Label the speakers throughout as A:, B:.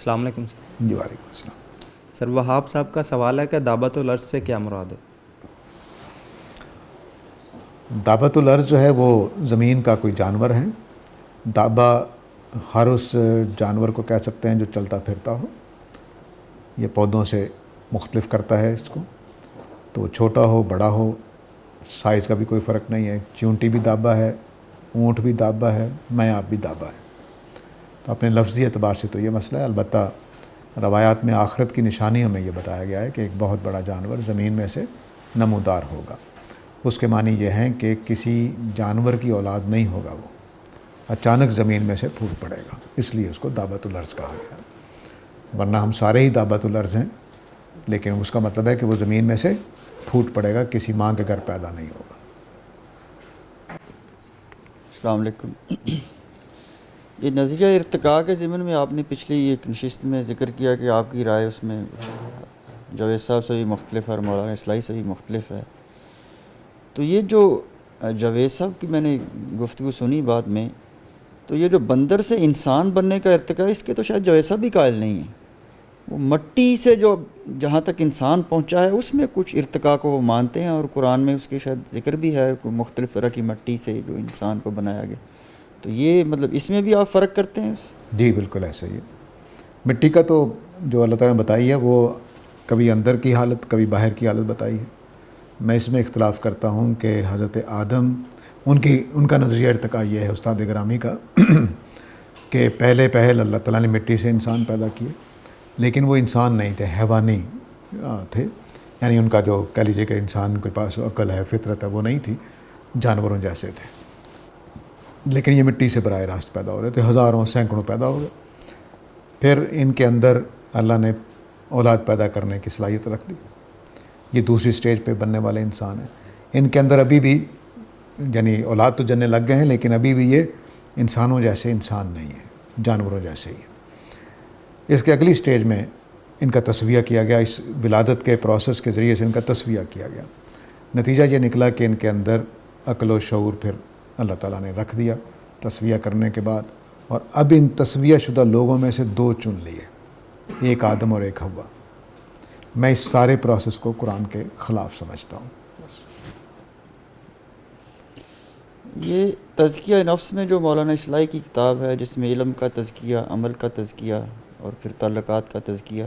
A: السلام علیکم سر۔
B: جی وعلیکم السلام۔
A: سر وہاب صاحب کا سوال ہے کہ دعوت الارض سے کیا مراد ہے؟
B: دعوت الارض جو ہے وہ زمین کا کوئی جانور ہے۔ دابا ہر اس جانور کو کہہ سکتے ہیں جو چلتا پھرتا ہو، یہ پودوں سے مختلف کرتا ہے اس کو، تو چھوٹا ہو بڑا ہو، سائز کا بھی کوئی فرق نہیں ہے۔ چونٹی بھی دابا ہے، اونٹ بھی دابا ہے، میں آپ بھی دابا ہے۔ تو اپنے لفظی اعتبار سے تو یہ مسئلہ ہے۔ البتہ روایات میں آخرت کی نشانی ہمیں یہ بتایا گیا ہے کہ ایک بہت بڑا جانور زمین میں سے نمودار ہوگا۔ اس کے معنی یہ ہیں کہ کسی جانور کی اولاد نہیں ہوگا، وہ اچانک زمین میں سے پھوٹ پڑے گا، اس لیے اس کو دعوت الارض کہا گیا۔ ورنہ ہم سارے ہی دعوت الارض ہیں، لیکن اس کا مطلب ہے کہ وہ زمین میں سے پھوٹ پڑے گا، کسی ماں کے گھر پیدا نہیں ہوگا۔
C: السلام علیکم۔ یہ نظریہ ارتقاء کے ضمن میں آپ نے پچھلی ایک نشست میں ذکر کیا کہ آپ کی رائے اس میں جاوید صاحب سے بھی مختلف ہے اور مولانا اصلاحی سے بھی مختلف ہے۔ تو یہ جو جاوید صاحب کی میں نے گفتگو سنی بعد میں، تو یہ جو بندر سے انسان بننے کا ارتقاء، اس کے تو شاید جاوید صاحب بھی قائل نہیں ہیں۔ وہ مٹی سے جو جہاں تک انسان پہنچا ہے اس میں کچھ ارتقاء کو وہ مانتے ہیں، اور قرآن میں اس کے شاید ذکر بھی ہے کوئی مختلف طرح کی مٹی سے جو انسان کو بنایا گیا۔ تو یہ مطلب اس میں بھی آپ فرق کرتے ہیں؟
B: جی بالکل ایسا ہی ہے۔ مٹی کا تو جو اللہ تعالیٰ نے بتائی ہے وہ کبھی اندر کی حالت کبھی باہر کی حالت بتائی ہے۔ میں اس میں اختلاف کرتا ہوں کہ حضرت آدم ان کا نظریہ ارتقاء یہ ہے استاد گرامی کا کہ پہلے اللہ تعالیٰ نے مٹی سے انسان پیدا کیے، لیکن وہ انسان نہیں تھے، حیوانی تھے۔ یعنی ان کا جو کہہ لیجیے کہ انسان کے پاس عقل ہے، فطرت ہے، وہ نہیں تھی، جانوروں جیسے تھے۔ لیکن یہ مٹی سے براہ راست پیدا ہو رہے تھے، ہزاروں سینکڑوں پیدا ہو گئے۔ پھر ان کے اندر اللہ نے اولاد پیدا کرنے کی صلاحیت رکھ دی۔ یہ دوسری سٹیج پہ بننے والے انسان ہیں۔ ان کے اندر ابھی بھی یعنی اولاد تو جننے لگ گئے ہیں، لیکن ابھی بھی یہ انسانوں جیسے انسان نہیں ہیں، جانوروں جیسے ہی ہیں۔ اس کے اگلی سٹیج میں ان کا تصفیہ کیا گیا، اس ولادت کے پروسیس کے ذریعے سے ان کا تصفیہ کیا گیا۔ نتیجہ یہ نکلا کہ ان کے اندر عقل و شعور پھر اللہ تعالیٰ نے رکھ دیا تصفیہ کرنے کے بعد، اور اب ان تصفیہ شدہ لوگوں میں سے دو چن لیے، ایک آدم اور ایک حوا۔ میں اس سارے پروسیس کو قرآن کے خلاف سمجھتا ہوں۔ بس
C: یہ تزکیہ نفس میں جو مولانا اصلاحی کی کتاب ہے جس میں علم کا تزکیہ، عمل کا تزکیہ اور پھر تعلقات کا تزکیہ،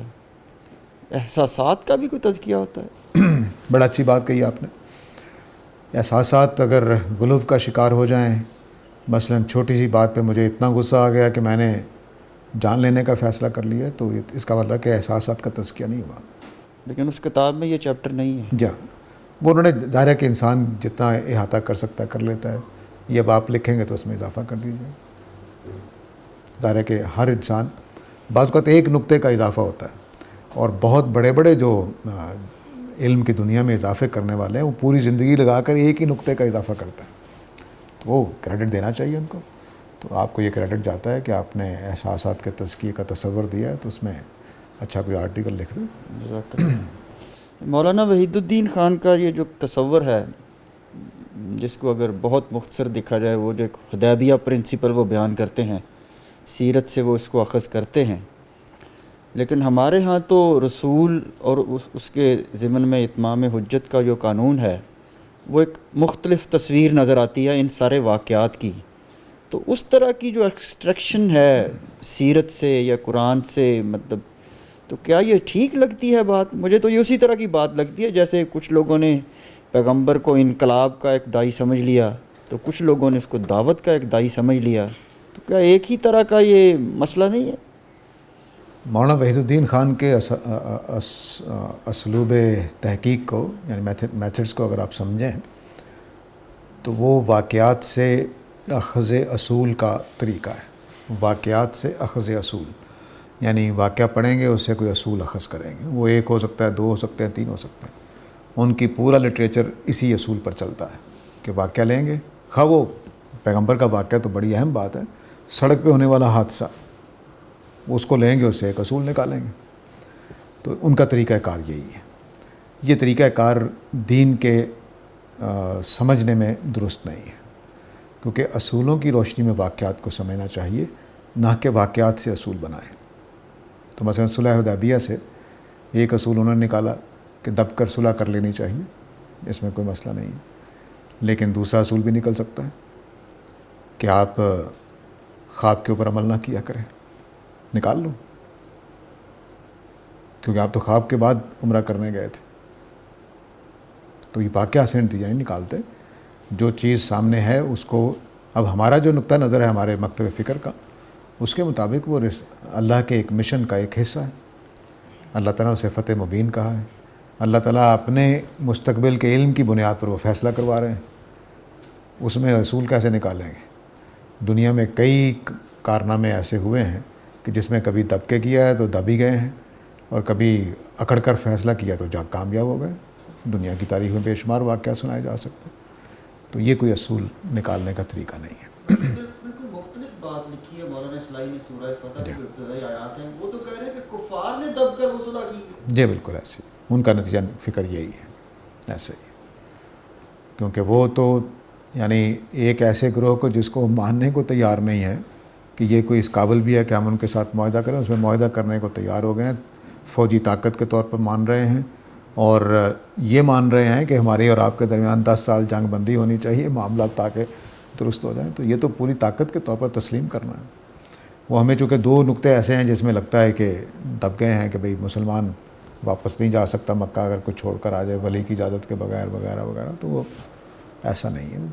C: احساسات کا بھی کوئی تزکیہ ہوتا ہے؟
B: بڑا اچھی بات کہی آپ نے۔ احساسات اگر غلو کا شکار ہو جائیں، مثلا چھوٹی سی بات پہ مجھے اتنا غصہ آ گیا کہ میں نے جان لینے کا فیصلہ کر لیا، تو اس کا مطلب کہ احساسات کا تزکیہ نہیں ہوا۔
C: لیکن اس کتاب میں یہ چیپٹر نہیں ہے۔
B: جی وہ انہوں نے ظاہر ہے کہ انسان جتنا احاطہ کر سکتا ہے کر لیتا ہے، یہ اب آپ لکھیں گے تو اس میں اضافہ کر دیجیے۔ ظاہر ہے کہ ہر انسان بعض اوقات ایک نقطے کا اضافہ ہوتا ہے، اور بہت بڑے بڑے جو علم کی دنیا میں اضافے کرنے والے ہیں وہ پوری زندگی لگا کر ایک ہی نقطے کا اضافہ کرتا ہے، تو وہ کریڈٹ دینا چاہیے ان کو۔ تو آپ کو یہ کریڈٹ جاتا ہے کہ آپ نے احساسات کے تزکیے کا تصور دیا ہے، تو اس میں اچھا کوئی آرٹیکل لکھ دیں۔
C: جزاک اللہ۔ مولانا وحید الدین خان کا یہ جو تصور ہے، جس کو اگر بہت مختصر دیکھا جائے، وہ جو ایک حدیبیہ پرنسپل وہ بیان کرتے ہیں، سیرت سے وہ اس کو اخذ کرتے ہیں، لیکن ہمارے ہاں تو رسول اور اس کے ضمن میں اتمام حجت کا جو قانون ہے، وہ ایک مختلف تصویر نظر آتی ہے ان سارے واقعات کی۔ تو اس طرح کی جو ایکسٹریکشن ہے سیرت سے یا قرآن سے، مطلب تو کیا یہ ٹھیک لگتی ہے بات؟ مجھے تو یہ اسی طرح کی بات لگتی ہے جیسے کچھ لوگوں نے پیغمبر کو انقلاب کا ایک داعی سمجھ لیا، تو کچھ لوگوں نے اس کو دعوت کا ایک داعی سمجھ لیا۔ تو کیا ایک ہی طرح کا یہ مسئلہ نہیں ہے؟
B: مولانا وحید الدین خان کے اسلوب تحقیق کو یعنی میتھڈس کو اگر آپ سمجھیں تو وہ واقعات سے اخذ اصول کا طریقہ ہے۔ واقعات سے اخذ اصول یعنی واقعہ پڑھیں گے، اس سے کوئی اصول اخذ کریں گے۔ وہ ایک ہو سکتا ہے، دو ہو سکتے ہیں، تین ہو سکتے ہیں۔ ان کی پورا لٹریچر اسی اصول پر چلتا ہے کہ واقعہ لیں گے، خواہ وہ پیغمبر کا واقعہ تو بڑی اہم بات ہے، سڑک پہ ہونے والا حادثہ اس کو لیں گے، اس سے ایک اصول نکالیں گے۔ تو ان کا طریقہ کار یہی ہے۔ یہ طریقہ کار دین کے سمجھنے میں درست نہیں ہے، کیونکہ اصولوں کی روشنی میں واقعات کو سمجھنا چاہیے، نہ کہ واقعات سے اصول بنائیں۔ تو مثلا صلح حدیبیہ سے ایک اصول انہوں نے نکالا کہ دب کر صلح کر لینی چاہیے، اس میں کوئی مسئلہ نہیں ہے، لیکن دوسرا اصول بھی نکل سکتا ہے کہ آپ خواب کے اوپر عمل نہ کیا کریں، نکال لو، کیونکہ آپ تو خواب کے بعد عمرہ کرنے گئے تھے، تو یہ واقعہ سے نتیجہ نہیں نکالتے، جو چیز سامنے ہے اس کو، اب ہمارا جو نقطہ نظر ہے ہمارے مکتب فکر کا، اس کے مطابق وہ اللہ کے ایک مشن کا ایک حصہ ہے، اللہ تعالیٰ اسے فتح مبین کہا ہے، اللہ تعالیٰ اپنے مستقبل کے علم کی بنیاد پر وہ فیصلہ کروا رہے ہیں، اس میں اصول کیسے نکالیں گے؟ دنیا میں کئی کارنامے ایسے ہوئے ہیں کہ جس میں کبھی دب کے کیا ہے تو دب ہی گئے ہیں، اور کبھی اکڑ کر فیصلہ کیا تو کامیاب ہو گئے، دنیا کی تاریخ میں بے شمار واقعہ سنائے جا سکتے ہیں، تو یہ کوئی اصول نکالنے کا طریقہ نہیں ہے۔
C: بالکل مختلف بات لکھی ہے مولانا اصلاحی نے سورہ فتح کی ابتدائی آیات ہیں، وہ تو کہہ رہے ہیں کہ کفار نے دب کر وہ صلح کی۔
B: جی بالکل ایسے ان کا نتیجہ فکر یہی ہے، ایسے ہی، کیونکہ وہ تو یعنی ایک ایسے گروہ کو جس کو ماننے کو تیار نہیں ہے کہ یہ کوئی اس قابل بھی ہے کہ ہم ان کے ساتھ معاہدہ کریں، اس میں معاہدہ کرنے کو تیار ہو گئے ہیں، فوجی طاقت کے طور پر مان رہے ہیں، اور یہ مان رہے ہیں کہ ہماری اور آپ کے درمیان 10 سال جنگ بندی ہونی چاہیے، معاملات تاکہ درست ہو جائیں، تو یہ تو پوری طاقت کے طور پر تسلیم کرنا ہے۔ وہ ہمیں چونکہ دو نقطے ایسے ہیں جس میں لگتا ہے کہ دب گئے ہیں کہ بھئی مسلمان واپس نہیں جا سکتا مکہ اگر کوئی چھوڑ کر آ جائے ولی کی اجازت کے بغیر وغیرہ وغیرہ، تو وہ ایسا نہیں ہے،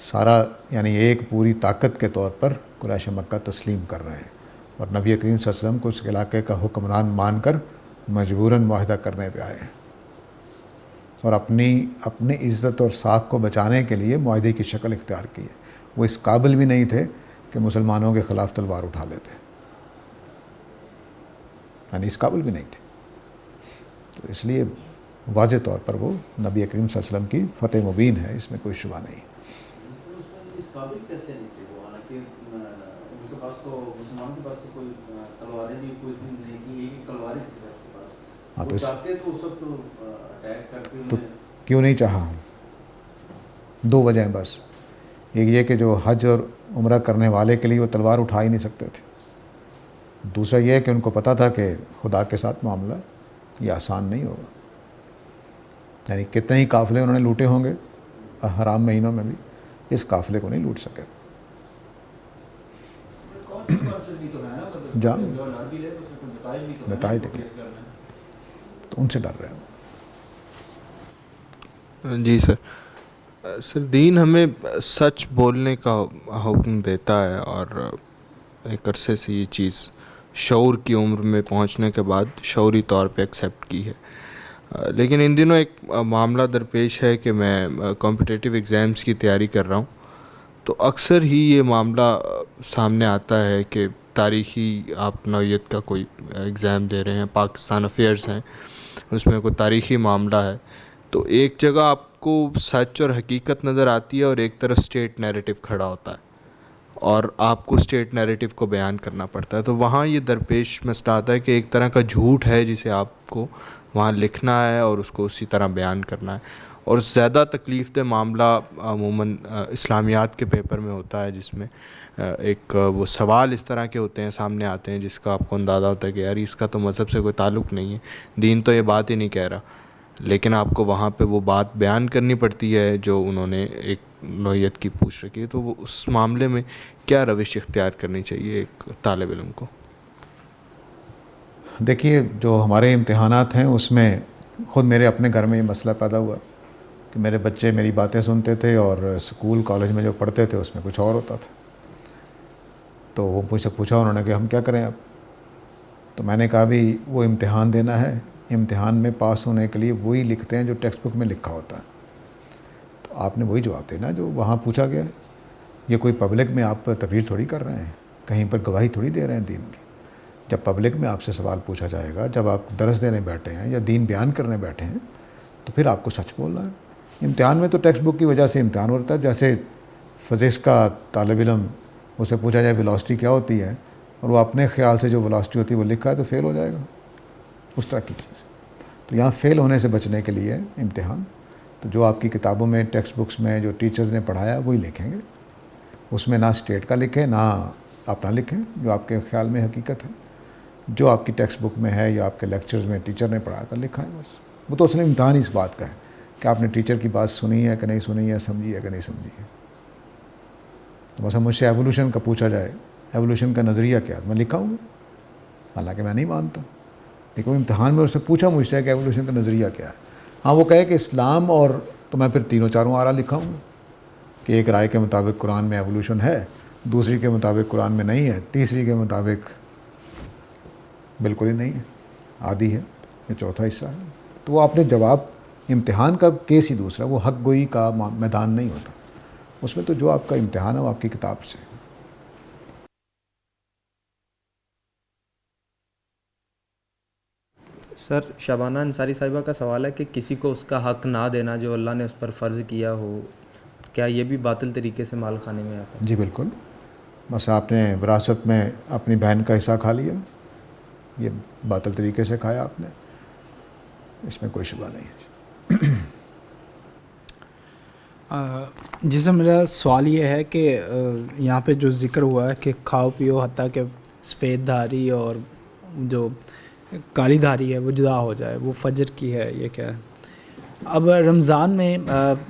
B: سارا یعنی ایک پوری طاقت کے طور پر قریش مکہ تسلیم کر رہے ہیں، اور نبی کریم صلی اللہ علیہ وسلم کو اس علاقے کا حکمران مان کر مجبوراً معاہدہ کرنے پہ آئے ہیں، اور اپنی عزت اور ساکھ کو بچانے کے لیے معاہدے کی شکل اختیار کی ہے۔ وہ اس قابل بھی نہیں تھے کہ مسلمانوں کے خلاف تلوار اٹھا لیتے، یعنی اس قابل بھی نہیں تھے، تو اس لیے واضح طور پر وہ نبی کریم صلی اللہ علیہ وسلم کی فتح مبین ہے، اس میں کوئی شبہ نہیں۔
D: اس قابل کیسے نہیں تھے وہ؟ حالانکہ ان کے پاس تو مسلمانوں کے پاس تو کوئی تلواریں بھی کوئی نہیں تھی، ایک تلواریں تھی سب کے پاس، وہ چاہتے تو اس وقت اٹیک کر کے
B: تو کیوں نہیں چاہا؟ دو وجہ ہیں بس، ایک یہ کہ جو حج اور عمرہ کرنے والے کے لیے وہ تلوار اٹھا ہی نہیں سکتے تھے، دوسرا یہ ہے کہ ان کو پتہ تھا کہ خدا کے ساتھ معاملہ یہ آسان نہیں ہوگا، یعنی کتنے ہی قافلے انہوں نے لوٹے ہوں گے حرام مہینوں میں بھی، اس قافلے کو نہیں لوٹ سکے۔ جان نتائج نکلے تو ان سے ڈر رہے ہیں۔
E: جی سر دین ہمیں سچ بولنے کا حکم دیتا ہے، اور ایک عرصے سے یہ چیز شعور کی عمر میں پہنچنے کے بعد شعوری طور پہ ایکسیپٹ کی ہے، لیکن ان دنوں ایک معاملہ درپیش ہے کہ میں کمپٹیٹیو ایگزامز کی تیاری کر رہا ہوں، تو اکثر ہی یہ معاملہ سامنے آتا ہے کہ تاریخی آپ نوعیت کا کوئی ایگزام دے رہے ہیں، پاکستان افیئرز ہیں، اس میں کوئی تاریخی معاملہ ہے، تو ایک جگہ آپ کو سچ اور حقیقت نظر آتی ہے اور ایک طرف اسٹیٹ نیریٹو کھڑا ہوتا ہے، اور آپ کو اسٹیٹ نیریٹو کو بیان کرنا پڑتا ہے، تو وہاں یہ درپیش مسئلہ آتا ہے کہ ایک طرح کا جھوٹ ہے جسے آپ کو وہاں لکھنا ہے اور اس کو اسی طرح بیان کرنا ہے، اور زیادہ تکلیف دہ معاملہ عموماً اسلامیات کے پیپر میں ہوتا ہے، جس میں ایک وہ سوال اس طرح کے ہوتے ہیں سامنے آتے ہیں جس کا آپ کو اندازہ ہوتا ہے کہ یار اس کا تو مذہب سے کوئی تعلق نہیں ہے، دین تو یہ بات ہی نہیں کہہ رہا، لیکن آپ کو وہاں پہ وہ بات بیان کرنی پڑتی ہے جو انہوں نے ایک نوعیت کی پوچھ رکھی ہے، تو وہ اس معاملے میں کیا روش اختیار کرنی چاہیے ایک طالب علم کو؟
B: دیکھیے جو ہمارے امتحانات ہیں اس میں خود میرے اپنے گھر میں یہ مسئلہ پیدا ہوا کہ میرے بچے میری باتیں سنتے تھے اور اسکول کالج میں جو پڑھتے تھے اس میں کچھ اور ہوتا تھا، تو وہ مجھ سے پوچھا انہوں نے کہ ہم کیا کریں اب؟ تو میں نے کہا بھی وہ امتحان دینا ہے، امتحان میں پاس ہونے کے لیے وہی لکھتے ہیں جو ٹیکسٹ بک میں لکھا ہوتا ہے، تو آپ نے وہی جواب دینا جو وہاں پوچھا گیا ہے، یہ کوئی پبلک میں آپ تقریر تھوڑی کر رہے ہیں، کہیں پر گواہی تھوڑی دے رہے ہیں دین کی، جب پبلک میں آپ سے سوال پوچھا جائے گا، جب آپ درس دینے بیٹھے ہیں یا دین بیان کرنے بیٹھے ہیں، تو پھر آپ کو سچ بولنا ہے۔ امتحان میں تو ٹیکسٹ بک کی وجہ سے امتحان ہوتا ہے، جیسے فزکس کا طالب علم اسے پوچھا جائے ویلوسٹی کیا ہوتی ہے اور وہ اپنے خیال سے جو ویلوسٹی ہوتی ہے وہ لکھا ہے تو فیل ہو جائے گا، اس طرح کی چیز۔ تو یہاں فیل ہونے سے بچنے کے لیے امتحان، تو جو آپ کی کتابوں میں ٹیکسٹ بکس میں جو ٹیچرز نے پڑھایا وہی لکھیں گے، اس میں نہ اسٹیٹ کا لکھیں نہ اپنا لکھیں جو آپ کے خیال میں حقیقت ہے، جو آپ کی ٹیکسٹ بک میں ہے یا آپ کے لیکچرز میں ٹیچر نے پڑھایا تھا لکھا ہے بس. وہ تو اس نے امتحان ہی اس بات کا ہے کہ آپ نے ٹیچر کی بات سنی ہے کہ نہیں سنی ہے, سمجھی ہے کہ نہیں سمجھی ہے. تو بس مجھ سے ایوولوشن کا پوچھا جائے, ایوولوشن کا نظریہ کیا, میں لکھا ہوں, حالانکہ میں نہیں مانتا, لیکن امتحان میں اس سے پوچھا مجھ سے کہ ایوولوشن کا نظریہ کیا ہے. ہاں وہ کہے کہ اسلام اور, تو میں پھر تینوں چاروں آرا لکھا ہوں کہ ایک رائے کے مطابق قرآن میں ایوولوشن ہے, دوسری کے مطابق قرآن میں نہیں ہے, تیسری کے مطابق بالکل ہی نہیں ہے, آدھی ہے, یہ چوتھا حصہ ہے. تو وہ آپ نے جواب, امتحان کا کیس ہی دوسرا, وہ حق گوئی کا میدان نہیں ہوتا اس میں, تو جو آپ کا امتحان ہے وہ آپ کی کتاب سے.
A: سر شبانہ انصاری صاحبہ کا سوال ہے کہ کسی کو اس کا حق نہ دینا جو اللہ نے اس پر فرض کیا ہو, کیا یہ بھی باطل طریقے سے مال کھانے میں آتا ہے؟
B: جی بالکل. بس آپ نے وراثت میں اپنی بہن کا حصہ کھا لیا, یہ باطل طریقے سے کھایا آپ نے, اس میں کوئی شبہ نہیں ہے.
F: جی سر, میرا سوال یہ ہے کہ یہاں پہ جو ذکر ہوا ہے کہ کھاؤ پیو حتیٰ کہ سفید دھاری اور جو کالی دھاری ہے وہ جدا ہو جائے, وہ فجر کی ہے, یہ کیا ہے؟ اب رمضان میں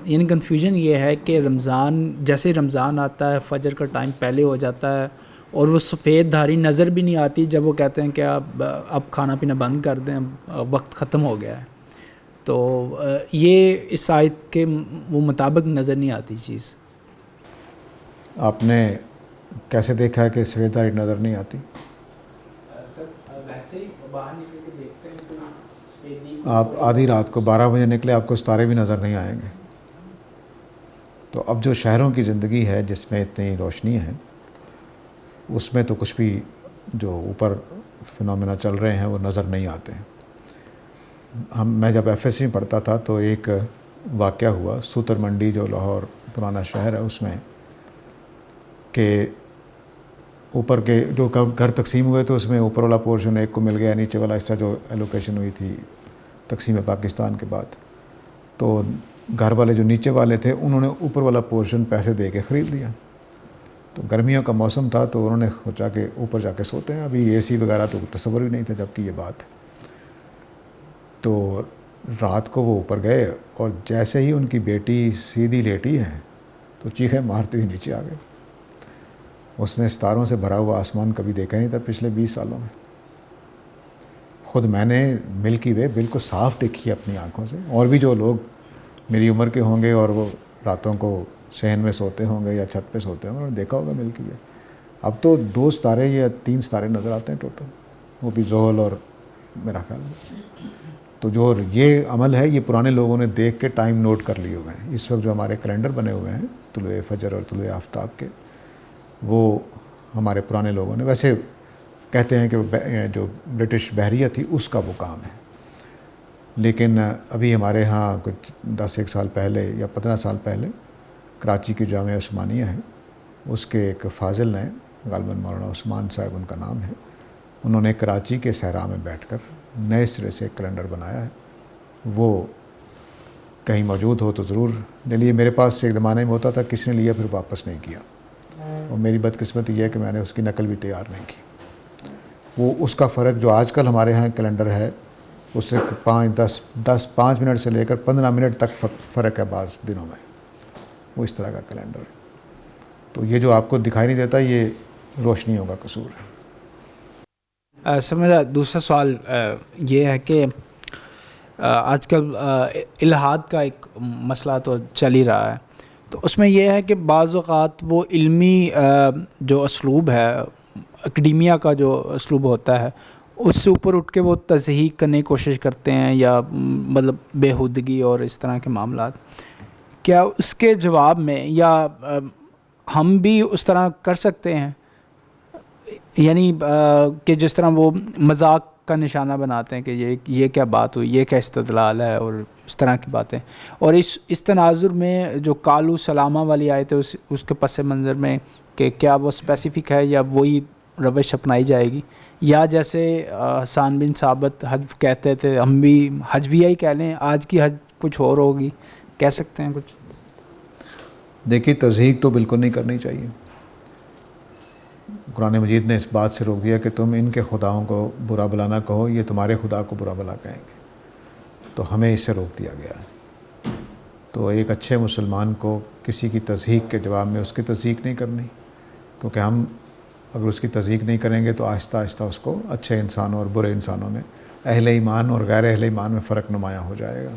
F: یعنی کنفیوژن یہ ہے کہ رمضان, جیسے رمضان آتا ہے فجر کا ٹائم پہلے ہو جاتا ہے اور وہ سفید دھاری نظر بھی نہیں آتی جب وہ کہتے ہیں کہ اب کھانا پینا بند کر دیں, وقت ختم ہو گیا ہے. تو یہ اس آیت کے وہ مطابق نظر نہیں آتی چیز.
B: آپ نے کیسے دیکھا ہے کہ سفید دھاری نظر نہیں آتی؟
F: ویسے ہی باہر نکل کے دیکھتے ہیں تو
B: آپ آدھی رات کو 12 بجے نکلے, آپ کو ستارے بھی نظر نہیں آئیں گے. تو اب جو شہروں کی زندگی ہے جس میں اتنی روشنی ہے, اس میں تو کچھ بھی جو اوپر فنومینا چل رہے ہیں وہ نظر نہیں آتے ہیں. میں جب ایف ایس سی میں پڑھتا تھا تو ایک واقعہ ہوا سوتر منڈی جو لاہور پرانا شہر ہے اس میں, کہ اوپر کے جو گھر تقسیم ہوئے تو اس میں اوپر والا پورشن ایک کو مل گیا, نیچے والا اس طرح جو ایلوکیشن ہوئی تھی تقسیم پاکستان کے بعد, تو گھر والے جو نیچے والے تھے انہوں نے اوپر والا پورشن پیسے دے کے خرید لیا. تو گرمیوں کا موسم تھا تو انہوں نے سوچا کہ اوپر جا کے سوتے ہیں, ابھی اے سی وغیرہ تو تصور بھی نہیں تھا جب کہ یہ بات. تو رات کو وہ اوپر گئے اور جیسے ہی ان کی بیٹی سیدھی لیٹی ہے تو چیخیں مارتے ہوئے نیچے آ گئے. اس نے ستاروں سے بھرا ہوا آسمان کبھی دیکھا نہیں تھا پچھلے 20 سالوں میں. خود میں نے ملکی وے بالکل صاف دیکھی ہے اپنی آنکھوں سے, اور بھی جو لوگ میری عمر کے ہوں گے اور وہ راتوں کو صحن میں سوتے ہوں گے یا چھت پہ سوتے ہوں گے, انہوں نے دیکھا ہوگا ملکی وے. اب تو 2 ستارے یا 3 ستارے نظر آتے ہیں ٹوٹل, وہ بھی زحل اور میرا خیال ہے. تو جو یہ عمل ہے یہ پرانے لوگوں نے دیکھ کے ٹائم نوٹ کر لیے ہوئے ہیں. اس وقت جو ہمارے کیلنڈر بنے ہوئے ہیں طلوع فجر اور طلوع آفتاب کے, وہ ہمارے پرانے لوگوں نے, ویسے کہتے ہیں کہ جو برٹش بحریہ تھی اس کا وہ کام ہے, لیکن ابھی ہمارے ہاں کچھ 10 سال پہلے یا 15 سال پہلے کراچی کی جامعہ عثمانیہ ہے, اس کے ایک فاضل نے, غالباً مولانا عثمان صاحب ان کا نام ہے, انہوں نے کراچی کے صحرا میں بیٹھ کر نئے سرے سے ایک کیلنڈر بنایا ہے. وہ کہیں موجود ہو تو ضرور لے لیے. میرے پاس سے ایک زمانے میں ہوتا تھا, کسی نے لیا پھر واپس نہیں کیا, اور میری بدقسمتی یہ ہے کہ میں نے اس کی نقل بھی تیار نہیں کی. وہ اس کا فرق جو آج کل ہمارے ہاں کیلنڈر ہے اس سے 5 منٹ سے لے کر 15 منٹ تک فرق ہے بعض دنوں میں, وہ اس طرح کا کیلنڈر ہے. تو یہ جو آپ کو دکھائی نہیں دیتا یہ روشنیوں کا قصور ہے.
F: سر میرا دوسرا سوال یہ ہے کہ آج کل الحاد کا ایک مسئلہ تو چل ہی رہا ہے, تو اس میں یہ ہے کہ بعض اوقات وہ علمی جو اسلوب ہے, اکیڈیمیا کا جو اسلوب ہوتا ہے, اس سے اوپر اٹھ کے وہ تصحیح کرنے کی کوشش کرتے ہیں, یا مطلب بےہودگی اور اس طرح کے معاملات. کیا اس کے جواب میں یا ہم بھی اس طرح کر سکتے ہیں, یعنی کہ جس طرح وہ مذاق کا نشانہ بناتے ہیں کہ یہ کیا بات ہوئی, یہ کیا استدلال ہے, اور اس طرح کی باتیں. اور اس تناظر میں جو کالو سلامہ والی آیت ہے اس کے پس منظر میں کہ کیا وہ اسپیسیفک ہے یا وہی روش اپنائی جائے گی, یا جیسے حسان بن ثابت حجو کہتے تھے, ہم بھی حجویہ ہی کہہ لیں, آج کی حج کچھ اور ہوگی, کہہ سکتے ہیں کچھ؟
B: دیکھیے تصحیح تو بالکل نہیں کرنی چاہیے. قرآن مجید نے اس بات سے روک دیا کہ تم ان کے خداؤں کو برا بھلا نہ کہو، یہ تمہارے خدا کو برا بھلا کہیں گے، تو ہمیں اس سے روک دیا گیا ہے۔ تو ایک اچھے مسلمان کو کسی کی تصدیق کے جواب میں اس کی تصدیق نہیں کرنی، کیونکہ ہم اگر اس کی تصدیق نہیں کریں گے تو آہستہ آہستہ اس کو اچھے انسانوں اور برے انسانوں میں، اہل ایمان اور غیر اہل ایمان میں فرق نمایاں ہو جائے گا۔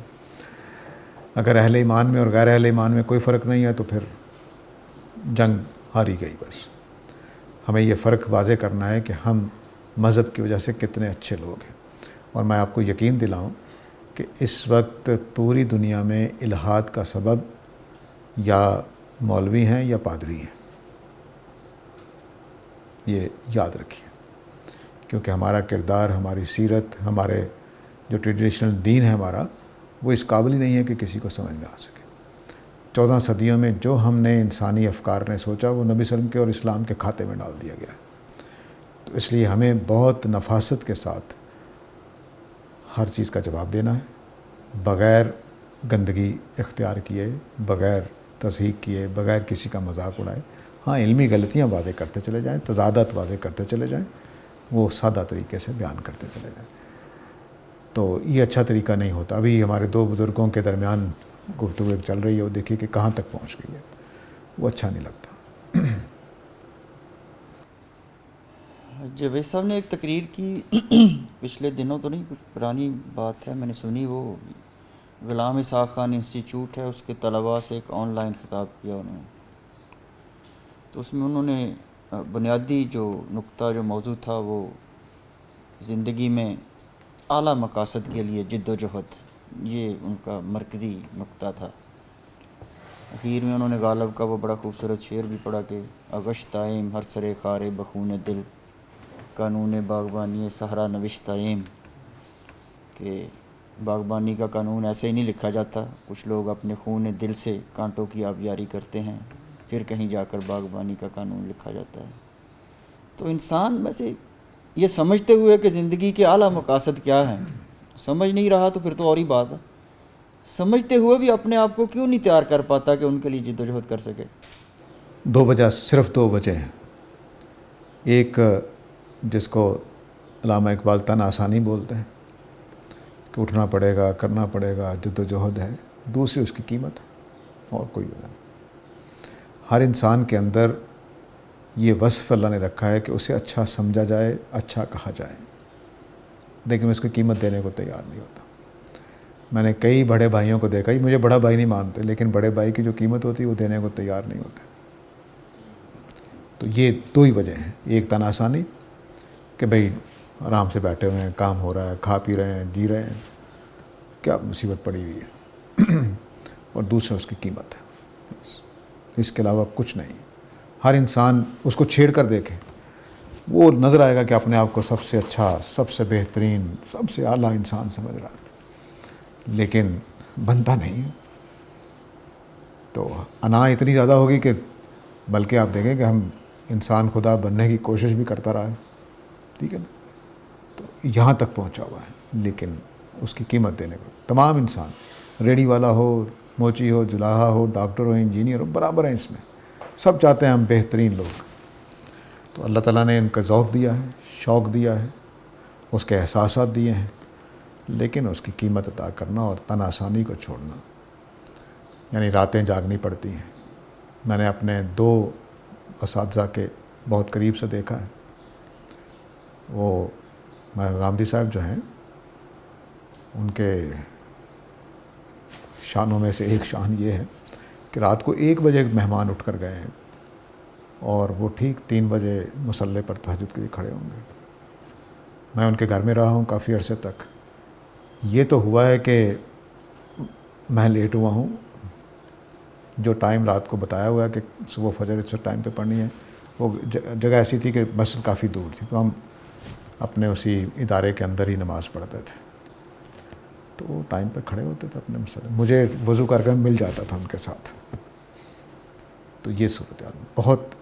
B: اگر اہل ایمان میں اور غیر اہل ایمان میں کوئی فرق نہیں ہے تو پھر جنگ ہاری گئی بس۔ ہمیں یہ فرق واضح کرنا ہے کہ ہم مذہب کی وجہ سے کتنے اچھے لوگ ہیں، اور میں آپ کو یقین دلاؤں کہ اس وقت پوری دنیا میں الحاد کا سبب یا مولوی ہیں یا پادری ہیں، یہ یاد رکھیے، کیونکہ ہمارا کردار، ہماری سیرت، ہمارے جو ٹریڈیشنل دین ہے ہمارا، وہ اس قابل ہی نہیں ہے کہ کسی کو سمجھ میں آ سکے۔ 14 صدیوں میں جو ہم نے انسانی افکار نے سوچا وہ نبی صلی اللہ علیہ وسلم کے اور اسلام کے کھاتے میں ڈال دیا گیا، تو اس لیے ہمیں بہت نفاست کے ساتھ ہر چیز کا جواب دینا ہے، بغیر گندگی اختیار کیے، بغیر تصحیح کیے، بغیر کسی کا مذاق اڑائے۔ ہاں، علمی غلطیاں واضح کرتے چلے جائیں، تضادات واضح کرتے چلے جائیں، وہ سادہ طریقے سے بیان کرتے چلے جائیں، تو یہ اچھا طریقہ نہیں ہوتا۔ ابھی ہمارے 2 بزرگوں کے درمیان گفتگو ایک چل رہی ہے، وہ دیکھیے کہ کہاں تک پہنچ گئی ہے، وہ اچھا نہیں لگتا۔
C: جاوید صاحب نے ایک تقریر کی پچھلے دنوں، تو نہیں، کچھ پرانی بات ہے، میں نے سنی، وہ غلام اسحاق خان انسٹیٹیوٹ ہے، اس کے طلباء سے ایک آن لائن خطاب کیا انہوں نے، تو اس میں انہوں نے بنیادی جو نقطہ، جو موضوع تھا، وہ زندگی میں اعلیٰ مقاصد کے لیے جد و جہد، یہ ان کا مرکزی نقطہ تھا۔ اخیر میں انہوں نے غالب کا وہ بڑا خوبصورت شعر بھی پڑھا کہ اگشت ایم ہر سرے خارے بخون دل، قانون باغبانی صحرا نوشتہ ایم، کہ باغبانی کا قانون ایسے ہی نہیں لکھا جاتا، کچھ لوگ اپنے خون دل سے کانٹوں کی آبیاری کرتے ہیں، پھر کہیں جا کر باغبانی کا قانون لکھا جاتا ہے۔ تو انسان ویسے یہ سمجھتے ہوئے کہ زندگی کے اعلیٰ مقاصد کیا ہیں، سمجھ نہیں رہا تو پھر تو اور ہی بات ہے، سمجھتے ہوئے بھی اپنے آپ کو کیوں نہیں تیار کر پاتا کہ ان کے لیے جد و جہد کر سکے؟
B: 2 وجہ، صرف 2 وجہ ہیں۔ ایک جس کو علامہ اقبال تن آسانی بولتے ہیں کہ اٹھنا پڑے گا، کرنا پڑے گا، جد و جہد ہے۔ دوسری اس کی قیمت، اور کوئی وجہ نہیں۔ ہر انسان کے اندر یہ وصف اللہ نے رکھا ہے کہ اسے اچھا سمجھا جائے، اچھا کہا جائے، لیکن اس کی قیمت دینے کو تیار نہیں ہوتا۔ میں نے کئی بڑے بھائیوں کو دیکھا، مجھے بڑا بھائی نہیں مانتے، لیکن بڑے بھائی کی جو قیمت ہوتی ہے وہ دینے کو تیار نہیں ہوتے۔ تو یہ 2 ہی وجہ ہیں، ایک تن آسانی کہ بھئی آرام سے بیٹھے ہوئے ہیں، کام ہو رہا ہے، کھا پی رہے ہیں، جی رہے ہیں، کیا مصیبت پڑی ہوئی ہے، اور دوسرا اس کی قیمت ہے، بس اس کے علاوہ کچھ نہیں۔ ہر انسان اس کو چھیڑ کر دیکھے، وہ نظر آئے گا کہ اپنے آپ کو سب سے اچھا، سب سے بہترین، سب سے اعلیٰ انسان سمجھ رہا ہے، لیکن بنتا نہیں ہے۔ تو انا اتنی زیادہ ہوگی کہ بلکہ آپ دیکھیں کہ ہم انسان خدا بننے کی کوشش بھی کرتا رہا ہے، ٹھیک ہے نا، تو یہاں تک پہنچا ہوا ہے، لیکن اس کی قیمت دینے کو تمام انسان، ریڑھی والا ہو، موچی ہو، جلاہا ہو، ڈاکٹر ہو، انجینئر ہو، برابر ہیں اس میں، سب چاہتے ہیں ہم بہترین لوگ۔ تو اللہ تعالیٰ نے ان کا ذوق دیا ہے، شوق دیا ہے، اس کے احساسات دیے ہیں، لیکن اس کی قیمت ادا کرنا اور تن آسانی کو چھوڑنا، یعنی راتیں جاگنی پڑتی ہیں۔ میں نے اپنے 2 اساتذہ کے بہت قریب سے دیکھا ہے، وہ غامدی صاحب جو ہیں، ان کے شانوں میں سے ایک شان یہ ہے کہ رات کو 1 بجے ایک مہمان اٹھ کر گئے ہیں، اور وہ ٹھیک 3 بجے مصلی پر تہجد کے لیے کھڑے ہوں گے۔ میں ان کے گھر میں رہا ہوں کافی عرصے تک۔ یہ تو ہوا ہے کہ میں لیٹ ہوا ہوں، جو ٹائم رات کو بتایا ہوا ہے کہ صبح فجر اس ٹائم پہ پڑھنی ہے، وہ جگہ ایسی تھی کہ مسجد کافی دور تھی، تو ہم اپنے اسی ادارے کے اندر ہی نماز پڑھتے تھے، تو وہ ٹائم پہ کھڑے ہوتے تھے اپنے مسئلے، مجھے وضو کر کے مل جاتا تھا ان کے ساتھ۔ تو یہ صورتحال بہت،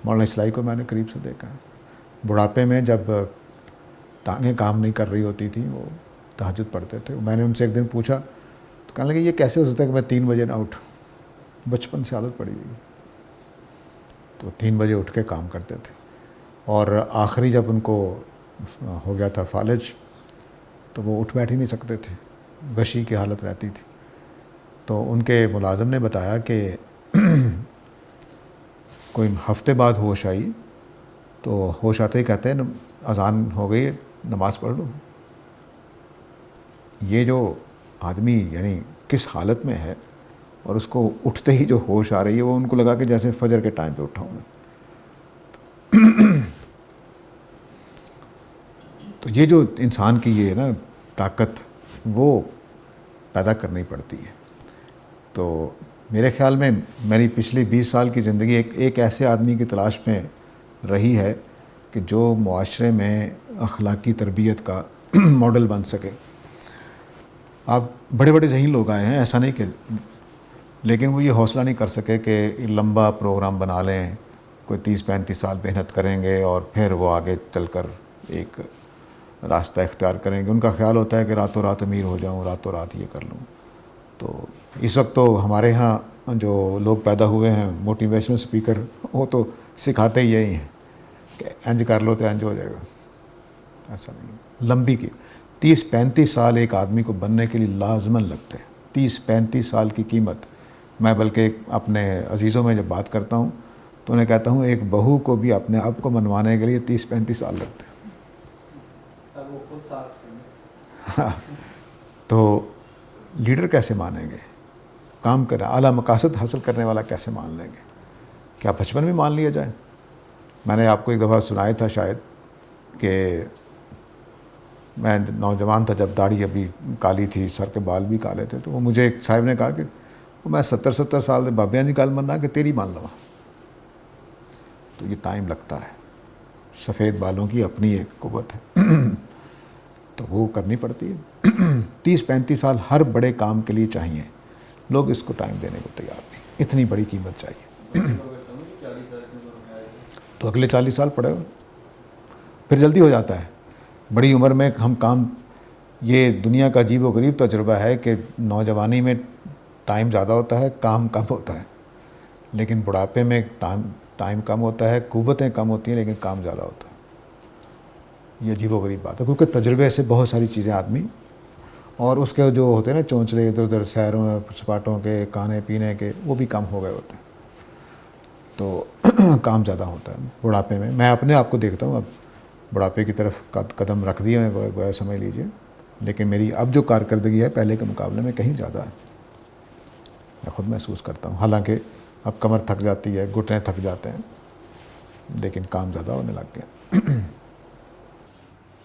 B: مولانا اصلاحی کو میں نے قریب سے دیکھا ہے، بڑھاپے میں جب ٹانگیں کام نہیں کر رہی ہوتی تھیں وہ تہجد پڑھتے تھے۔ میں نے ان سے ایک دن پوچھا تو کہنے لگے یہ کیسے ہو سکتا ہے کہ میں 3 بجے نہ اٹھوں، بچپن سے عادت پڑی ہوئی، تو 3 بجے اٹھ کے کام کرتے تھے۔ اور آخری جب ان کو ہو گیا تھا فالج تو وہ اٹھ بیٹھ ہی نہیں سکتے تھے، غشی کی حالت رہتی تھی. تو ان کے ملازم نے بتایا کہ کوئی ہفتے بعد ہوش آئی تو ہوش آتے ہی کہتے ہیں اذان ہو گئی ہے، نماز پڑھ لو. یہ جو آدمی یعنی کس حالت میں ہے، اور اس کو اٹھتے ہی جو ہوش آ رہی ہے وہ ان کو لگا کہ جیسے فجر کے ٹائم پہ اٹھا ہوں میں. تو یہ جو انسان کی یہ نا طاقت وہ پیدا کرنی پڑتی ہے. تو میرے خیال میں میری پچھلی 20 سال کی زندگی ایک ایسے آدمی کی تلاش میں رہی ہے کہ جو معاشرے میں اخلاقی تربیت کا ماڈل بن سکے. آپ بڑے بڑے ذہین لوگ آئے ہیں، ایسا نہیں کہ، لیکن وہ یہ حوصلہ نہیں کر سکے کہ لمبا پروگرام بنا لیں، کوئی 30-35 سال محنت کریں گے اور پھر وہ آگے چل کر ایک راستہ اختیار کریں گے. ان کا خیال ہوتا ہے کہ راتوں رات امیر ہو جاؤں، راتوں رات یہ کر لوں. تو اس وقت تو ہمارے ہاں جو لوگ پیدا ہوئے ہیں موٹیویشنل اسپیکر، وہ تو سکھاتے ہی یہی ہیں کہ انج کر لو تو انج ہو جائے گا. ایسا نہیں. لمبی کی 30-35 سال ایک آدمی کو بننے کے لیے لازماً لگتے ہیں. 30-35 سال کی قیمت. میں بلکہ اپنے عزیزوں میں جب بات کرتا ہوں تو انہیں کہتا ہوں ایک بہو کو بھی اپنے آپ کو منوانے کے لیے 30-35 سال لگتے ہیں.
D: وہ خود سانس
B: تو لیڈر کیسے مانیں گے؟ کام کریں، اعلیٰ مقاصد حاصل کرنے والا کیسے مان لیں گے؟ کیا بچپن میں مان لیا جائے؟ میں نے آپ کو ایک دفعہ سنایا تھا شاید کہ میں نوجوان تھا جب داڑھی ابھی کالی تھی، سر کے بال بھی کالے تھے، تو وہ مجھے ایک صاحب نے کہا کہ میں 70 سال سے بابیاں جی گل مننا کہ تیری مان لوا. تو یہ ٹائم لگتا ہے. سفید بالوں کی اپنی ایک قوت ہے تو وہ کرنی پڑتی ہے. 30-35 سال ہر بڑے کام کے لیے چاہیے. لوگ اس کو ٹائم دینے کو تیار نہیں. اتنی بڑی قیمت چاہیے. تو اگلے 40 سال پڑے ہوئے، پھر جلدی ہو جاتا ہے. بڑی عمر میں ہم کام، یہ دنیا کا عجیب و غریب تجربہ ہے کہ نوجوانی میں ٹائم زیادہ ہوتا ہے، کام کم ہوتا ہے، لیکن بڑھاپے میں ٹائم کم ہوتا ہے، قوتیں کم ہوتی ہیں لیکن کام زیادہ ہوتا ہے. یہ عجیب و غریب بات ہے، کیونکہ تجربے سے بہت ساری چیزیں آدمی، اور اس کے جو ہوتے ہیں نا چونچلے ادھر ادھر سیروں سپاٹوں کے، کھانے پینے کے، وہ بھی کم ہو گئے ہوتے ہیں. تو کام زیادہ ہوتا ہے بڑھاپے میں. میں اپنے آپ کو دیکھتا ہوں، اب بڑھاپے کی طرف قدم رکھ دیے ہیں گویا سمجھ لیجئے، لیکن میری اب جو کارکردگی ہے پہلے کے مقابلے میں کہیں زیادہ ہے. میں خود محسوس کرتا ہوں. حالانکہ اب کمر تھک جاتی ہے، گھٹنے تھک جاتے ہیں، لیکن کام زیادہ ہونے لگ گیا.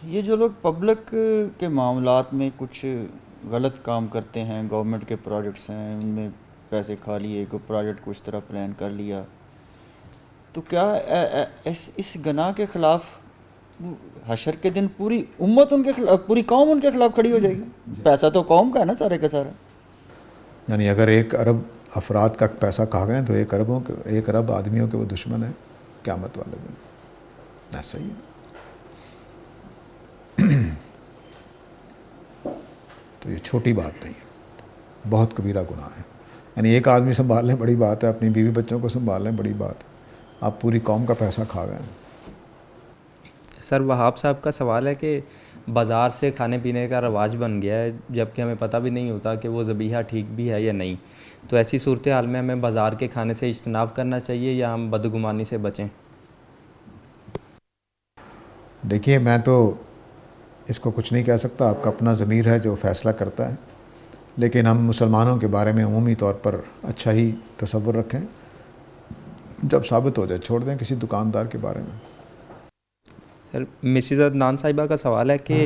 C: یہ جو لوگ پبلک کے معاملات میں کچھ غلط کام کرتے ہیں، گورنمنٹ کے پروجیکٹس ہیں ان میں پیسے کھا لیے، کوئی پروجیکٹ کو اس طرح پلان کر لیا، تو کیا اس گناہ کے خلاف حشر کے دن پوری امت ان کے خلاف، پوری قوم ان کے خلاف کھڑی ہو جائے گی؟ پیسہ تو قوم کا ہے نا سارے کا سارا.
B: یعنی اگر 1 ارب افراد کا پیسہ کھا گئے تو 1 ارب آدمیوں کے وہ دشمن ہیں قیامت والے دن. ایسا ہی ہے. تو یہ چھوٹی بات نہیں ہے، بہت کبیرہ گناہ ہے. یعنی ایک آدمی سنبھال لیں بڑی بات ہے، اپنی بیوی بچوں کو سنبھال لیں بڑی بات ہے، آپ پوری قوم کا پیسہ کھا گئے ہیں.
A: سر وہاب صاحب کا سوال ہے کہ بازار سے کھانے پینے کا رواج بن گیا ہے، جبکہ ہمیں پتہ بھی نہیں ہوتا کہ وہ ذبیحہ ٹھیک بھی ہے یا نہیں. تو ایسی صورتحال میں ہمیں بازار کے کھانے سے اجتناب کرنا چاہیے یا ہم بدگمانی سے بچیں؟
B: دیکھیے میں تو اس کو کچھ نہیں کہہ سکتا، آپ کا اپنا ضمیر ہے جو فیصلہ کرتا ہے، لیکن ہم مسلمانوں کے بارے میں عمومی طور پر اچھا ہی تصور رکھیں. جب ثابت ہو جائے چھوڑ دیں کسی دکاندار کے بارے میں.
A: سر مسز عدنان صاحبہ کا سوال ہے کہ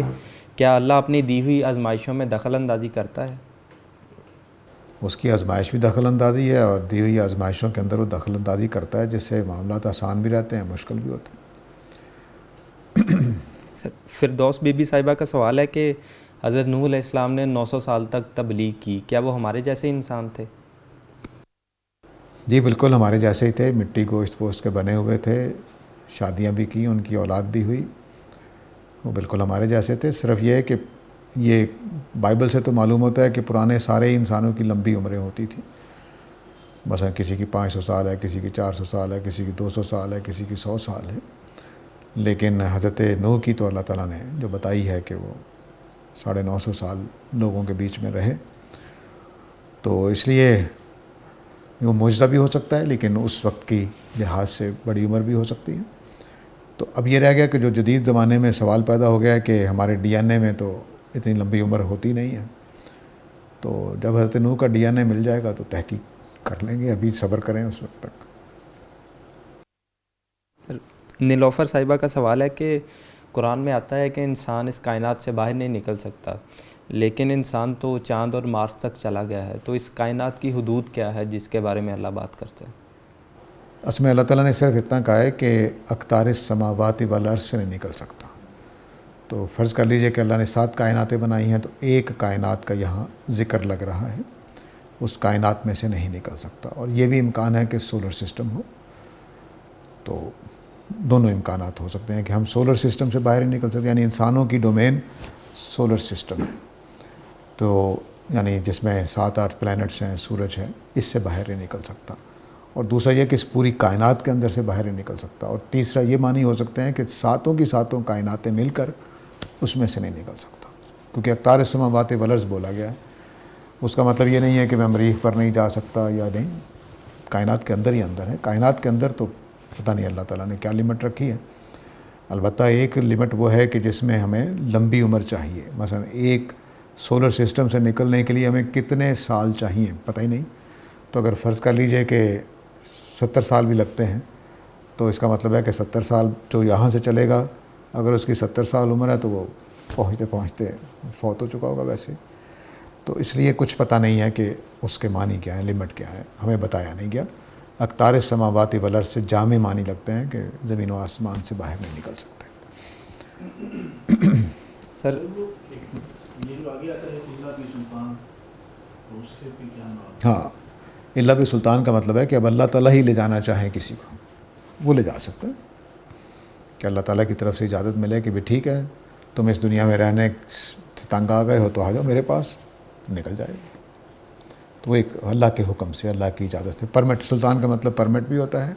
A: کیا اللہ اپنی دی ہوئی آزمائشوں میں دخل اندازی کرتا ہے؟
B: اس کی آزمائش بھی دخل اندازی ہے، اور دی ہوئی آزمائشوں کے اندر وہ دخل اندازی کرتا ہے جس سے معاملات آسان بھی رہتے ہیں، مشکل بھی ہوتے ہیں.
A: سر فردوس بی بی صاحبہ کا سوال ہے کہ حضرت نوح علیہ السلام نے 900 سال تک تبلیغ کی، کیا وہ ہمارے جیسے انسان تھے؟
B: جی بالکل ہمارے جیسے ہی تھے، مٹی گوشت پوشت کے بنے ہوئے تھے، شادیاں بھی کی، ان کی اولاد بھی ہوئی، وہ بالکل ہمارے جیسے تھے. صرف یہ ہے کہ یہ بائبل سے تو معلوم ہوتا ہے کہ پرانے سارے انسانوں کی لمبی عمریں ہوتی تھیں. مثلا کسی کی 500 سال ہے، کسی کی 400 سال ہے، کسی کی 200 سال ہے، کسی کی 100 سال ہے. لیکن حضرت نوح کی تو اللہ تعالیٰ نے جو بتائی ہے کہ وہ 950 سال لوگوں کے بیچ میں رہے، تو اس لیے وہ معجزہ بھی ہو سکتا ہے، لیکن اس وقت کی لحاظ سے بڑی عمر بھی ہو سکتی ہے۔ تو اب یہ رہ گیا کہ جو جدید زمانے میں سوال پیدا ہو گیا ہے کہ ہمارے ڈی این اے میں تو اتنی لمبی عمر ہوتی نہیں ہے، تو جب حضرت نوح کا ڈی این اے مل جائے گا تو تحقیق کر لیں گے، ابھی صبر کریں اس وقت تک۔
A: نیلوفر صاحبہ کا سوال ہے کہ قرآن میں آتا ہے کہ انسان اس کائنات سے باہر نہیں نکل سکتا، لیکن انسان تو چاند اور مارس تک چلا گیا ہے، تو اس کائنات کی حدود کیا ہے جس کے بارے میں اللہ بات کرتے ہیں؟
B: اس میں اللہ تعالیٰ نے صرف اتنا کہا ہے کہ اقطار السماوات والارض سے نہیں نکل سکتا۔ تو فرض کر لیجئے کہ اللہ نے 7 کائناتیں بنائی ہیں، تو ایک کائنات کا یہاں ذکر لگ رہا ہے، اس کائنات میں سے نہیں نکل سکتا۔ اور یہ بھی امکان ہے کہ سولر سسٹم ہو، تو دونوں امکانات ہو سکتے ہیں کہ ہم سولر سسٹم سے باہر نہیں نکل سکتے، یعنی انسانوں کی ڈومین سولر سسٹم ہے، تو یعنی جس میں 7-8 پلینٹس ہیں، سورج ہے، اس سے باہر نہیں نکل سکتا۔ اور دوسرا یہ کہ اس پوری کائنات کے اندر سے باہر نہیں نکل سکتا۔ اور تیسرا یہ معنی ہو سکتے ہیں کہ 7 کی 7 کائناتیں مل کر اس میں سے نہیں نکل سکتا، کیونکہ اقطار السماوات والارض بولا گیا ہے، اس کا مطلب یہ نہیں ہے کہ میں مریخ پر نہیں جا سکتا یا نہیں، کائنات کے اندر ہی اندر ہے۔ کائنات کے اندر تو پتہ نہیں اللہ تعالیٰ نے کیا لمٹ رکھی ہے، البتہ ایک لمٹ وہ ہے کہ جس میں ہمیں لمبی عمر چاہیے، مثلا ایک سولر سسٹم سے نکلنے کے لیے ہمیں کتنے سال چاہیے پتہ ہی نہیں، تو اگر فرض کر لیجئے کہ 70 سال بھی لگتے ہیں تو اس کا مطلب ہے کہ 70 سال جو یہاں سے چلے گا، اگر اس کی 70 سال عمر ہے تو وہ پہنچتے پہنچتے فوت ہو چکا ہوگا ویسے۔ تو اس لیے کچھ پتہ نہیں ہے کہ اس کے معنی کیا ہے، لمٹ کیا ہے، ہمیں بتایا نہیں گیا۔ اقطار السماوات والارض سے جامع معنی لگتے ہیں کہ زمین و آسمان سے باہر نہیں نکل سکتے۔
A: سر
B: ہاں، اللہ بھی سلطان کا مطلب ہے کہ اب اللہ تعالیٰ ہی لے جانا چاہیں کسی کو، وہ لے جا سکتا ہے، کہ اللہ تعالیٰ کی طرف سے اجازت ملے کہ بھی ٹھیک ہے تم اس دنیا میں رہنے سے تنگ آ گئے ہو تو آ جاؤ میرے پاس، نکل جائے گا۔ تو وہ ایک اللہ کے حکم سے، اللہ کی اجازت سے۔ پرمٹ، سلطان کا مطلب پرمٹ بھی ہوتا ہے،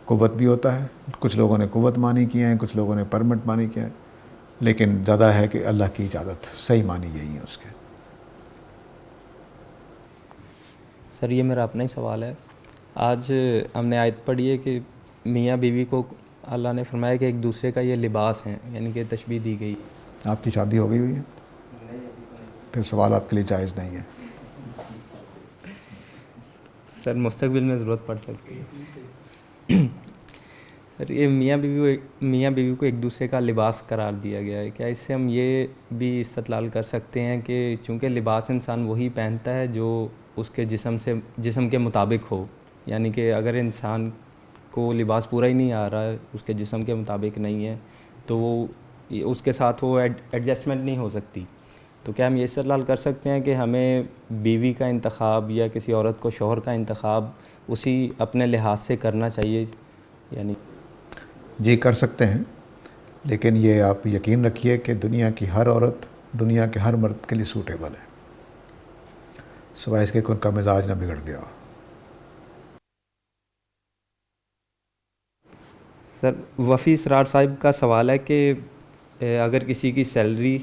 B: قوت بھی ہوتا ہے، کچھ لوگوں نے قوت مانی کیا ہے، کچھ لوگوں نے پرمٹ مانی کیا ہے، لیکن زیادہ ہے کہ اللہ کی اجازت، صحیح معنی یہی ہے اس کے۔
A: سر یہ میرا اپنا ہی سوال ہے، آج ہم نے آیت پڑھی ہے کہ میاں بیوی کو اللہ نے فرمایا کہ ایک دوسرے کا یہ لباس ہیں، یعنی کہ تشبیہ دی گئی۔
B: آپ کی شادی ہو گئی ہوئی ہے؟ پھر سوال آپ کے لیے جائز نہیں ہے۔
A: سر مستقبل میں ضرورت پڑ سکتی ہے۔ سر یہ میاں بیوی کو ایک دوسرے کا لباس قرار دیا گیا ہے، کیا اس سے ہم یہ بھی استدلال کر سکتے ہیں کہ چونکہ لباس انسان وہی پہنتا ہے جو اس کے جسم کے مطابق ہو، یعنی کہ اگر انسان کو لباس پورا ہی نہیں آ رہا ہے، اس کے جسم کے مطابق نہیں ہے، تو وہ اس کے ساتھ وہ ایڈجسٹمنٹ نہیں ہو سکتی، تو کیا ہم یہ استدلال کر سکتے ہیں کہ ہمیں بیوی کا انتخاب یا کسی عورت کو شوہر کا انتخاب اسی اپنے لحاظ سے کرنا چاہیے؟ یعنی
B: جی کر سکتے ہیں، لیکن یہ آپ یقین رکھیے کہ دنیا کی ہر عورت دنیا کے ہر مرد کے لیے سوٹیبل ہے، سوائے اس کے کہ ان کا مزاج نہ بگڑ گیا ہو۔
A: سر وفی اسرار صاحب کا سوال ہے کہ اگر کسی کی سیلری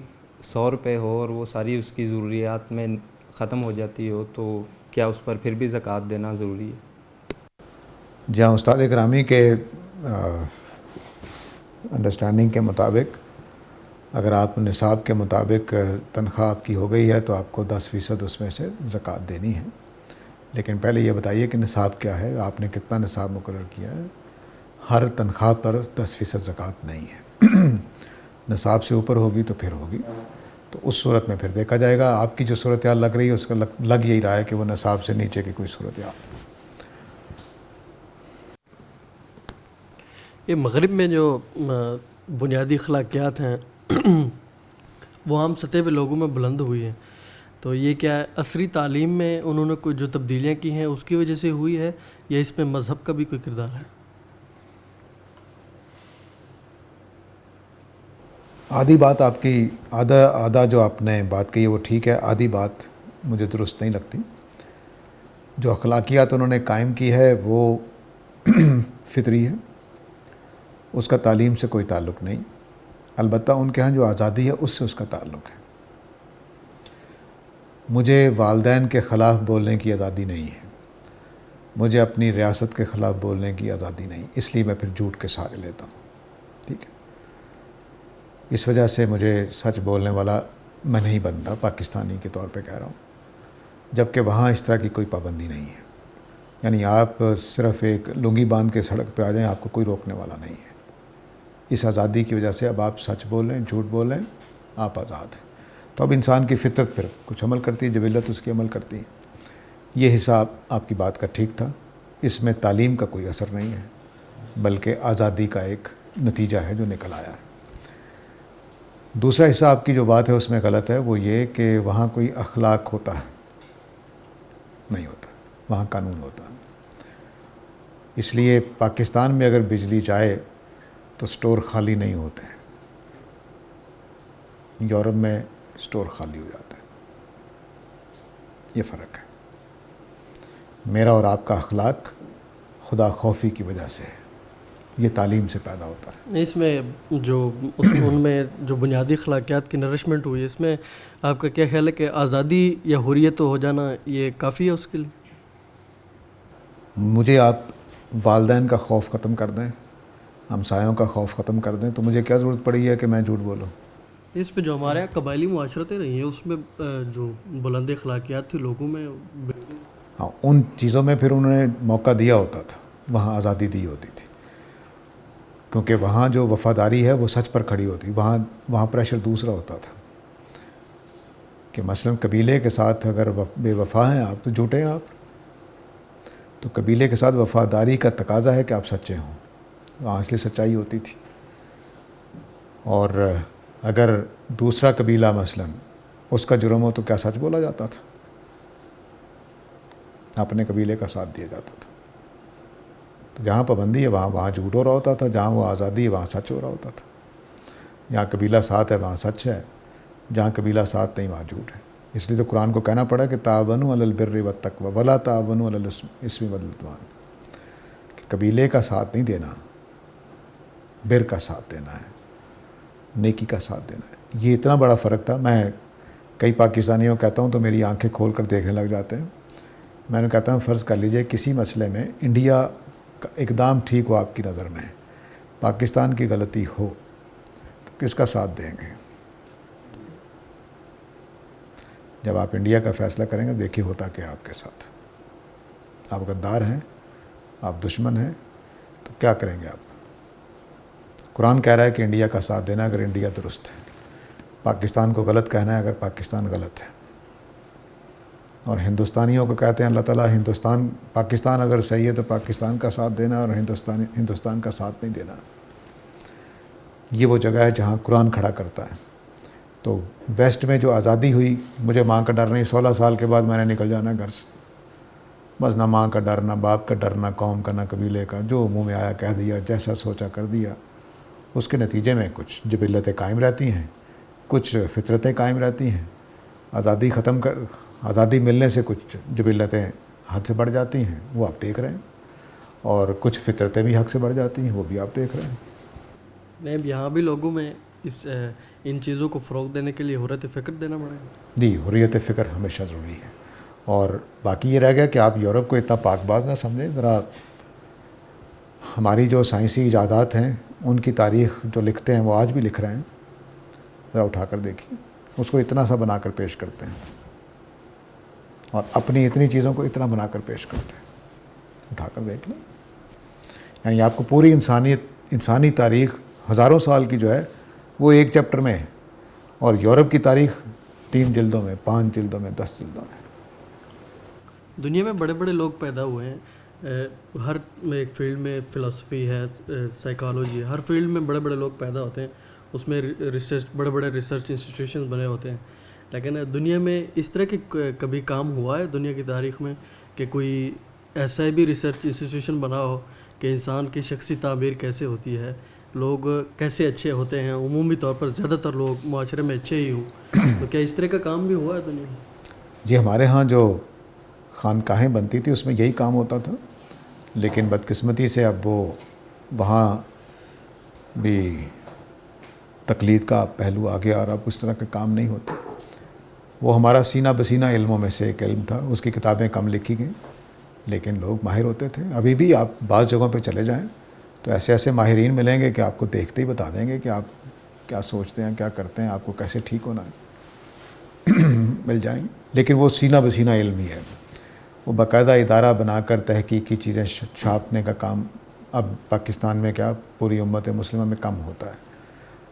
A: 100 روپے ہو اور وہ ساری اس کی ضروریات میں ختم ہو جاتی ہو، تو کیا اس پر پھر بھی زکوٰۃ دینا ضروری ہے؟
B: جہاں استاد اکرامی کے انڈرسٹینڈنگ کے مطابق اگر آپ نصاب کے مطابق تنخواہ آپ کی ہو گئی ہے تو آپ کو 10% اس میں سے زکوٰۃ دینی ہے، لیکن پہلے یہ بتائیے کہ نصاب کیا ہے، آپ نے کتنا نصاب مقرر کیا ہے۔ ہر تنخواہ پر 10% زکوٰۃ نہیں ہے، نصاب سے اوپر ہوگی تو پھر ہوگی، تو اس صورت میں پھر دیکھا جائے گا۔ آپ کی جو صورتحال لگ رہی ہے اس کا لگ یہی رہا ہے کہ وہ نصاب سے نیچے کی کوئی صورتحال۔
G: یہ مغرب میں جو بنیادی اخلاقیات ہیں وہ عام سطح پہ لوگوں میں بلند ہوئی ہیں، تو یہ کیا ہے عصری تعلیم میں انہوں نے کوئی جو تبدیلیاں کی ہیں اس کی وجہ سے ہوئی ہے، یا اس میں مذہب کا بھی کوئی کردار ہے؟
B: آدھی بات آپ کی آدھا جو آپ نے بات کہی ہے وہ ٹھیک ہے، آدھی بات مجھے درست نہیں لگتی۔ جو اخلاقیات انہوں نے قائم کی ہے وہ فطری ہے، اس کا تعلیم سے کوئی تعلق نہیں، البتہ ان کے ہاں جو آزادی ہے اس سے اس کا تعلق ہے۔ مجھے والدین کے خلاف بولنے کی آزادی نہیں ہے، مجھے اپنی ریاست کے خلاف بولنے کی آزادی نہیں، اس لیے میں پھر جھوٹ کے سہارے لیتا ہوں، ٹھیک ہے۔ اس وجہ سے مجھے سچ بولنے والا میں نہیں بنتا، پاکستانی کے طور پہ کہہ رہا ہوں، جبکہ وہاں اس طرح کی کوئی پابندی نہیں ہے۔ یعنی آپ صرف ایک لنگی باندھ کے سڑک پہ آ جائیں، آپ کو کوئی روکنے والا نہیں ہے۔ اس آزادی کی وجہ سے اب آپ سچ بولیں، جھوٹ بولیں، آپ آزاد ہیں۔ تو اب انسان کی فطرت پھر کچھ عمل کرتی ہے، جبلت اس کی عمل کرتی ہے۔ یہ حساب آپ کی بات کا ٹھیک تھا، اس میں تعلیم کا کوئی اثر نہیں ہے، بلکہ آزادی کا ایک نتیجہ ہے جو نکل آیا ہے۔ دوسرا حصہ آپ کی جو بات ہے اس میں غلط ہے، وہ یہ کہ وہاں کوئی اخلاق ہوتا ہے، نہیں ہوتا، وہاں قانون ہوتا ہے۔ اس لیے پاکستان میں اگر بجلی جائے تو سٹور خالی نہیں ہوتے ہیں، یورپ میں سٹور خالی ہو جاتا ہے، یہ فرق ہے۔ میرا اور آپ کا اخلاق خدا خوفی کی وجہ سے ہے، یہ تعلیم سے پیدا ہوتا ہے۔
G: اس میں جو ان میں جو بنیادی اخلاقیات کی نرشمنٹ ہوئی، اس میں آپ کا کیا خیال ہے کہ آزادی یا حریت ہو جانا یہ کافی ہے اس کے لیے؟
B: مجھے آپ والدین کا خوف ختم کر دیں، ہمسایوں کا خوف ختم کر دیں، تو مجھے کیا ضرورت پڑی ہے کہ میں جھوٹ بولوں؟
G: اس پہ جو ہمارے یہاں قبائلی معاشرتیں رہی ہیں اس میں جو بلند اخلاقیات تھی لوگوں میں،
B: ہاں، ان چیزوں میں پھر انہوں نے موقع دیا ہوتا تھا، وہاں آزادی دی ہوتی تھی، کیونکہ وہاں جو وفاداری ہے وہ سچ پر کھڑی ہوتی، وہاں پریشر دوسرا ہوتا تھا کہ مثلا قبیلے کے ساتھ اگر بے وفا ہیں آپ تو جھوٹے ہیں آپ، تو قبیلے کے ساتھ وفاداری کا تقاضا ہے کہ آپ سچے ہوں، وہاں اس لیے سچائی ہوتی تھی۔ اور اگر دوسرا قبیلہ مثلا اس کا جرم ہو تو کیا سچ بولا جاتا تھا؟ اپنے قبیلے کا ساتھ دیا جاتا تھا۔ تو جہاں پابندی ہے وہاں جھوٹ ہو رہا ہوتا تھا، جہاں وہ آزادی ہے وہاں سچ ہو رہا ہوتا تھا۔ جہاں قبیلہ ساتھ ہے وہاں سچ ہے، جہاں قبیلہ ساتھ نہیں وہاں جھوٹ ہے۔ اس لیے تو قرآن کو کہنا پڑا کہ تعاونوا علی البر والتقوی ولا تعاونوا علی الاثم والعدوان، کہ قبیلے کا ساتھ نہیں دینا، بر کا ساتھ دینا ہے، نیکی کا ساتھ دینا ہے۔ یہ اتنا بڑا فرق تھا، میں کئی پاکستانیوں کو کہتا ہوں تو میری آنکھیں کھول کر دیکھنے لگ جاتے ہیں۔ میں نے کہتا ہوں فرض کر لیجئے کسی مسئلے میں انڈیا کا اقدام ٹھیک ہو آپ کی نظر میں، پاکستان کی غلطی ہو تو کس کا ساتھ دیں گے؟ جب آپ انڈیا کا فیصلہ کریں گے دیکھیے ہوتا کہ آپ کے ساتھ آپ غدار ہیں، آپ دشمن ہیں، تو کیا کریں گے آپ؟ قرآن کہہ رہا ہے کہ انڈیا کا ساتھ دینا اگر انڈیا درست ہے، پاکستان کو غلط کہنا ہے اگر پاکستان غلط ہے، اور ہندوستانیوں کو کہتے ہیں اللہ تعالیٰ پاکستان اگر صحیح ہے تو پاکستان کا ساتھ دینا اور ہندوستان کا ساتھ نہیں دینا۔ یہ وہ جگہ ہے جہاں قرآن کھڑا کرتا ہے۔ تو ویسٹ میں جو آزادی ہوئی، مجھے ماں کا ڈر نہیں، 16 سال کے بعد میں نے نکل جانا گھر سے، بس نہ ماں کا ڈر، نہ باپ کا ڈر، نہ قوم کا، نہ قبیلے کا، جو منہ میں آیا کہہ دیا، جیسا سوچا کر دیا۔ اس کے نتیجے میں کچھ جبلتیں قائم رہتی ہیں، کچھ فطرتیں قائم رہتی ہیں۔ آزادی ملنے سے کچھ جبلتیں حد سے بڑھ جاتی ہیں، وہ آپ دیکھ رہے ہیں، اور کچھ فطرتیں بھی حد سے بڑھ جاتی ہیں، وہ بھی آپ دیکھ رہے ہیں۔
G: نہیں، یہاں بھی لوگوں میں ان چیزوں کو فروغ دینے کے لیے حریت فکر دینا پڑے گا۔
B: جی، حریت فکر ہمیشہ ضروری ہے۔ اور باقی یہ رہ گیا کہ آپ یورپ کو اتنا پاک باز نہ سمجھیں، ذرا ہماری جو سائنسی ایجادات ہیں ان کی تاریخ جو لکھتے ہیں وہ آج بھی لکھ رہے ہیں، ذرا اٹھا کر دیکھیے، اس کو اتنا سا بنا کر پیش کرتے ہیں، اور اپنی اتنی چیزوں کو اتنا بنا کر پیش کرتے ہیں، اٹھا کر دیکھ لیں۔ یعنی آپ کو پوری انسانی تاریخ ہزاروں سال کی جو ہے وہ ایک چیپٹر میں ہے، اور یورپ کی تاریخ 3 جلدوں میں، 5 جلدوں میں، 10 جلدوں میں۔
G: دنیا میں بڑے بڑے لوگ پیدا ہوئے ہیں، ہر ایک فیلڈ میں، فلسفی ہے، سائیکالوجی ہے، ہر فیلڈ میں بڑے بڑے لوگ پیدا ہوتے ہیں، اس میں بڑے بڑے ریسرچ انسٹیٹیوشنز بنے ہوتے ہیں۔ لیکن دنیا میں اس طرح کی کبھی کام ہوا ہے دنیا کی تاریخ میں کہ کوئی ایسا بھی ریسرچ انسٹیٹیوشن بنا ہو کہ انسان کی شخصی تعبیر کیسے ہوتی ہے، لوگ کیسے اچھے ہوتے ہیں، عمومی طور پر زیادہ تر لوگ معاشرے میں اچھے ہی ہوں، تو کیا اس طرح کا کام بھی ہوا ہے دنیا میں؟
B: جی، ہمارے ہاں جو خانقاہیں بنتی تھی اس میں یہی کام ہوتا تھا، لیکن بدقسمتی سے اب وہ وہاں بھی تقلید کا پہلو آگے آ رہا، اس طرح کے کام نہیں ہوتے. وہ ہمارا سینہ بسینہ علموں میں سے ایک علم تھا. اس کی کتابیں کم لکھی گئیں لیکن لوگ ماہر ہوتے تھے. ابھی بھی آپ بعض جگہوں پہ چلے جائیں تو ایسے ایسے ماہرین ملیں گے کہ آپ کو دیکھتے ہی بتا دیں گے کہ آپ کیا سوچتے ہیں، کیا کرتے ہیں، آپ کو کیسے ٹھیک ہونا ہے. مل جائیں گے. لیکن وہ سینہ بسینہ علم ہی ہے. وہ باقاعدہ ادارہ بنا کر تحقیقی چیزیں چھاپنے کا کام اب پاکستان میں کیا پوری امت مسلمہ میں کم ہوتا ہے.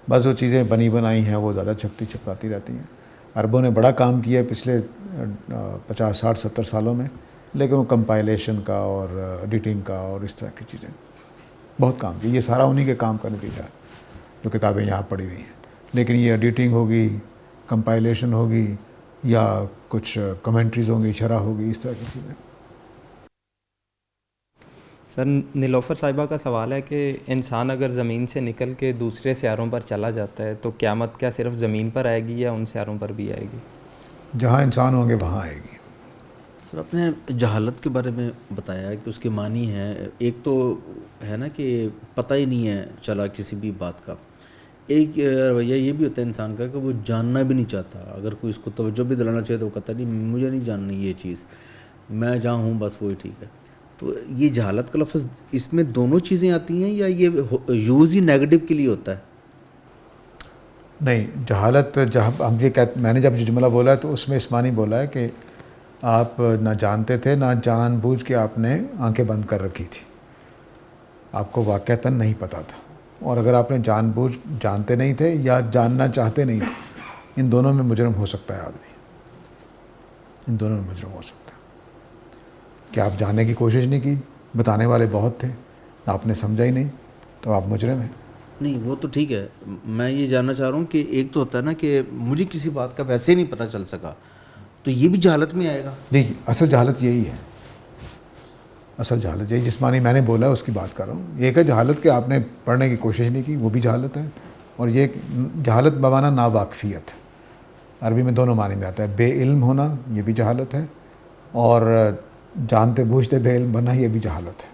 B: بس وہ چیزیں بنی بنائی ہیں وہ زیادہ چھپاتی رہتی ہیں. عربوں نے بڑا کام کیا ہے پچھلے 50 60 70 سالوں میں، لیکن وہ کمپائلیشن کا اور ایڈیٹنگ کا اور اس طرح کی چیزیں بہت کام کی. یہ سارا انہی کے کام کا نتیجہ ہے جو کتابیں یہاں پڑھی ہوئی ہیں. لیکن یہ ایڈیٹنگ ہوگی، کمپائلیشن ہوگی یا کچھ کمنٹریز ہوں گی، شرح ہوگی، اس طرح کی چیزیں.
A: سر نیلوفر صاحبہ کا سوال ہے کہ انسان اگر زمین سے نکل کے دوسرے سیاروں پر چلا جاتا ہے تو قیامت کیا صرف زمین پر آئے گی یا ان سیاروں پر بھی آئے گی؟
B: جہاں انسان ہوں گے وہاں آئے گی.
D: سر آپ نے جہالت کے بارے میں بتایا کہ اس کے معنی ہیں. ایک تو ہے نا کہ پتہ ہی نہیں ہے چلا کسی بھی بات کا. ایک رویہ یہ بھی ہوتا ہے انسان کا کہ وہ جاننا بھی نہیں چاہتا. اگر کوئی اس کو توجہ بھی دلانا چاہے تو وہ کہتا نہیں مجھے نہیں جاننی یہ چیز، میں جہاں ہوں بس وہی ٹھیک ہے. تو یہ جہالت کا لفظ اس میں دونوں چیزیں آتی ہیں یا یہ یوز ہی نیگیٹو کے لیے ہوتا ہے؟
B: نہیں، جہالت جہاں ہم میں نے جب جملہ بولا ہے تو اس میں اس معنی بولا ہے کہ آپ نہ جانتے تھے، نہ جان بوجھ کے آپ نے آنکھیں بند کر رکھی تھی. آپ کو واقعتاً نہیں پتہ تھا. اور اگر آپ نے جان بوجھ جانتے نہیں تھے یا جاننا چاہتے نہیں تھے، ان دونوں میں مجرم ہو سکتا ہے آدمی. ان دونوں میں مجرم ہو سکتا ہے. کہ آپ جاننے کی کوشش نہیں کی، بتانے والے بہت تھے، آپ نے سمجھا ہی نہیں، تو آپ مجرم ہیں.
D: نہیں وہ تو ٹھیک ہے. میں یہ جاننا چاہ رہا ہوں کہ ایک تو ہوتا ہے نا کہ مجھے کسی بات کا ویسے ہی نہیں پتہ چل سکا، تو یہ بھی جہالت میں آئے گا؟
B: نہیں، اصل جہالت یہی ہے. اصل جہالت یہی جس معنی میں نے بولا اس کی بات کر رہا ہوں. یہ کہ جہالت کہ آپ نے پڑھنے کی کوشش نہیں کی، وہ بھی جہالت ہے. اور یہ جہالت بمعنی ناواقفیت، عربی میں دونوں معنی میں آتا ہے. بے علم ہونا یہ بھی جہالت ہے، اور جانتے بوجھتے بے علم بننا یہ بھی جہالت ہے.